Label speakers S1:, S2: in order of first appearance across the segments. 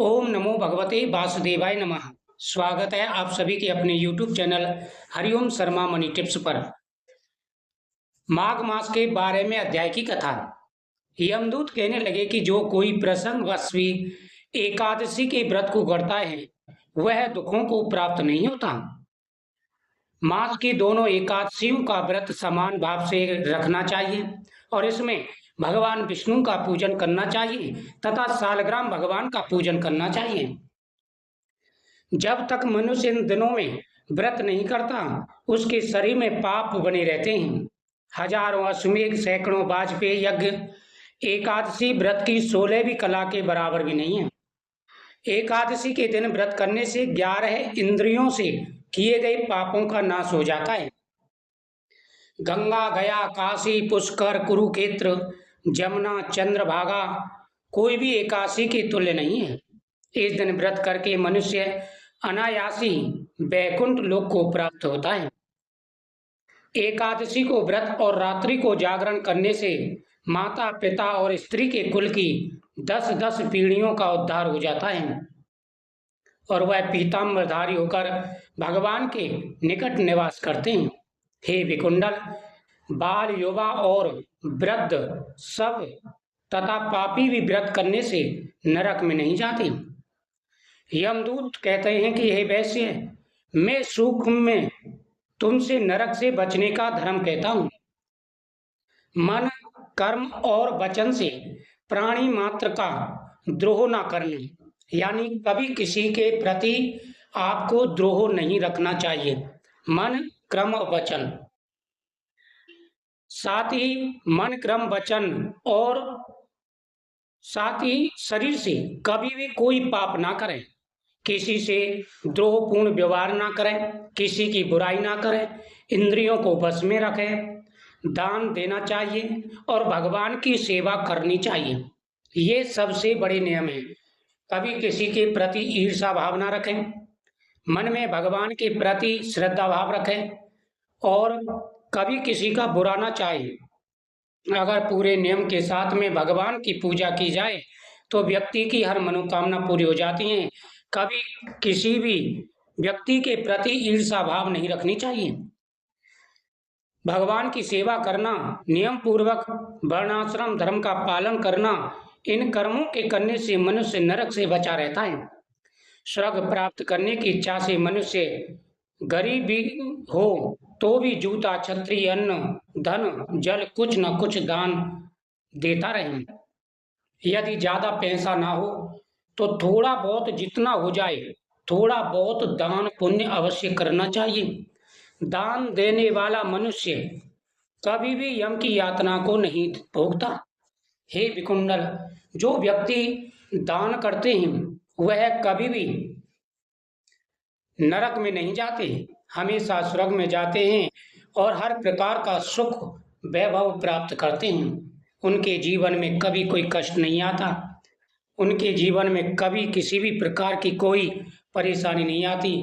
S1: ओम नमो भगवते वासुदेवाय नमः। स्वागत है आप सभी के अपने YouTube channel Hariom Sharma money tips पर। माघ मास के 12वें अध्याय की कथा। यमदूत कहने लगे कि जो कोई प्रसंगवश एकादशी के व्रत को करता है वह दुखों को प्राप्त नहीं होता। मास की दोनों एकादशियों का व्रत समान भाव से रखना चाहिए और इसमें भगवान विष्णु का पूजन करना चाहिए तथा सालग्राम भगवान का पूजन करना चाहिए। जब तक मनुष्य इन दिनों में व्रत नहीं करता उसके शरीर में पाप बने रहते हैं। हजारों अश्वमेध सैकड़ों वाजपेयी यज्ञ एकादशी व्रत की 16वीं कला के बराबर भी नहीं है। एकादशी के दिन व्रत करने से 11 इंद्रियों से किए गए पापों का नाश हो जाता है। गंगा, गया, काशी, पुष्कर, कुरुक्षेत्र, जमुना, चंद्रभागा कोई भी एकादशी के तुल्य नहीं है। इस दिन व्रत करके मनुष्य अनायासी वैकुंठ लोक को प्राप्त होता है। एकादशी को व्रत और रात्रि को जागरण करने से माता पिता और स्त्री के कुल की 10-10 पीढ़ियों का उद्धार हो जाता है और वह पीताम्बरधारी होकर भगवान के निकट निवास करते हैं। हे विकुंडल, बाल, युवा और वृद्ध सब तथा पापी भी व्रत करने से नरक में नहीं जाते। यमदूत कहते हैं कि हे वैश्य, मैं सूक्ष्म में तुमसे नरक से बचने का धर्म कहता हूँ। मन, कर्म और वचन से प्राणी मात्र का द्रोह ना करना, यानी कभी किसी के प्रति आपको द्रोह नहीं रखना चाहिए। मन, क्रम और वचन, साथ ही मन, क्रम, वचन और साथ ही शरीर से कभी भी कोई पाप ना करें, किसी से द्रोहपूर्ण व्यवहार ना करें, किसी की बुराई ना करें, इंद्रियों को बस में रखें, दान देना चाहिए और भगवान की सेवा करनी चाहिए। ये सबसे बड़े नियम हैं। कभी किसी के प्रति ईर्षा भाव ना रखें, मन में भगवान के प्रति श्रद्धा भाव रखें और कभी किसी का बुरा ना चाहें। अगर पूरे नियम के साथ में भगवान की पूजा की जाए तो व्यक्ति की हर मनोकामना पूरी हो जाती है। कभी किसी भी व्यक्ति के प्रति ईर्षा भाव नहीं रखनी चाहिए। भगवान की सेवा करना, नियम पूर्वक वर्णाश्रम धर्म का पालन करना, इन कर्मों के करने से मनुष्य नरक से बचा रहता है। स्वर्ग प्राप्त करने की इच्छा से मनुष्य गरीब भी हो तो भी जूता, छतरी, अन्न, धन, जल कुछ न कुछ दान देता रहे। यदि ज्यादा पैसा ना हो तो थोड़ा बहुत जितना हो जाए थोड़ा बहुत दान पुण्य अवश्य करना चाहिए। दान देने वाला मनुष्य कभी भी यम की यातना को नहीं भोगता। हे विकुंडल, जो व्यक्ति दान करते हैं वह कभी भी नरक में नहीं जाते, हमेशा स्वर्ग में जाते हैं और हर प्रकार का सुख वैभव प्राप्त करते हैं। उनके जीवन में कभी कोई कष्ट नहीं आता, उनके जीवन में कभी किसी भी प्रकार की कोई परेशानी नहीं आती।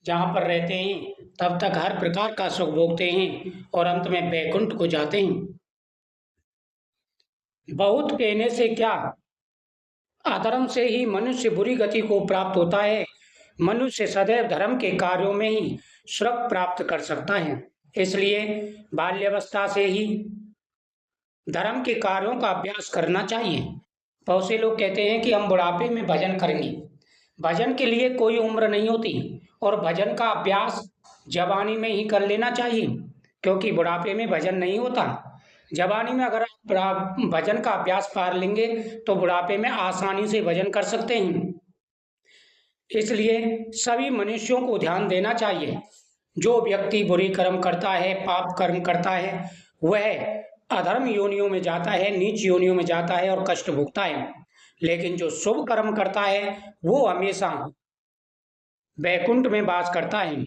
S1: जहाँ पर रहते हैं तब तक हर प्रकार का सुख भोगते हैं और अंत में वैकुंठ को जाते हैं। बहुत कहने से क्या, अधर्म से ही मनुष्य बुरी गति को प्राप्त होता है। मनुष्य सदैव धर्म के कार्यों में ही स्वर्ग प्राप्त कर सकता है। इसलिए बाल्यावस्था से ही धर्म के कार्यों का अभ्यास करना चाहिए। बहुत से लोग कहते हैं कि हम बुढ़ापे में भजन करेंगे। भजन के लिए कोई उम्र नहीं होती और भजन का अभ्यास जवानी में ही कर लेना चाहिए, क्योंकि बुढ़ापे में भजन नहीं होता। जवानी में अगर आप भजन का अभ्यास पार लेंगे तो बुढ़ापे में आसानी से भजन कर सकते हैं। इसलिए सभी मनुष्यों को ध्यान देना चाहिए। जो व्यक्ति बुरी कर्म करता है, पाप कर्म करता है, वह अधर्म योनियों में जाता है, नीच योनियों में जाता है और कष्ट भोगता है। लेकिन जो शुभ कर्म करता है वो हमेशा वैकुंठ में वास करता है।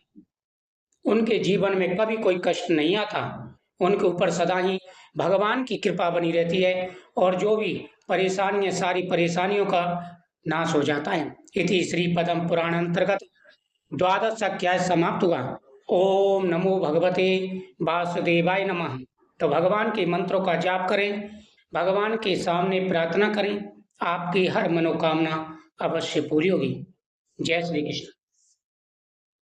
S1: उनके जीवन में कभी कोई कष्ट नहीं आता, उनके ऊपर सदा ही भगवान की कृपा बनी रहती है और जो भी परेशानियां, सारी परेशानियों का नाश हो जाता है। इति श्री पद्म पुराण अंतर्गत 12वां अध्याय समाप्त हुआ। ओम नमो भगवते वासुदेवाय नमः। तो भगवान के मंत्रों का जाप करें, भगवान के सामने प्रार्थना करें, आपकी हर मनोकामना अवश्य पूरी होगी। जय श्री कृष्ण।